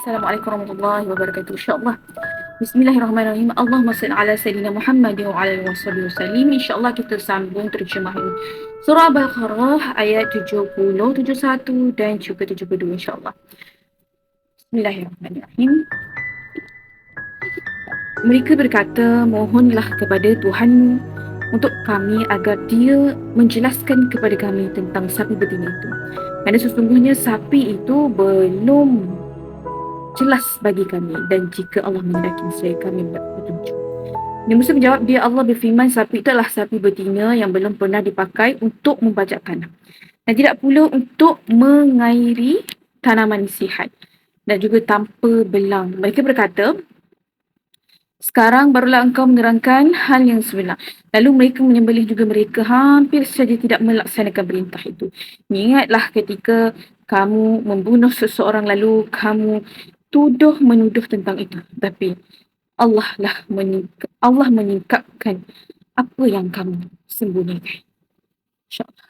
Assalamualaikum warahmatullahi wabarakatuh. InsyaAllah. Bismillahirrahmanirrahim. Allahumma salli ala Sayyidina Muhammad wa ala alihi wasallim. InsyaAllah kita sambung terjemah ini. Surah Al-Baqarah ayat 70, 71 dan juga 72 insyaAllah. Bismillahirrahmanirrahim. Mereka berkata, mohonlah kepada Tuhanmu untuk kami agar dia menjelaskan kepada kami tentang sapi betina itu. Kerana sesungguhnya sapi itu belum jelas bagi kami, dan jika Allah menghendaki saya kami mendapat petunjuk. Nabi Musa menjawab, dia Allah berfirman, sapi itu adalah sapi betina yang belum pernah dipakai untuk membajak tanah dan tidak pula untuk mengairi tanaman sihat dan juga tanpa belang. Mereka berkata, sekarang barulah engkau menerangkan hal yang sebenar. Lalu mereka menyembelih juga mereka hampir saja tidak melaksanakan perintah itu. Ingatlah ketika kamu membunuh seseorang lalu kamu menuduh tentang itu. Tapi Allah menyingkapkan apa yang kamu sembunyikan. InsyaAllah.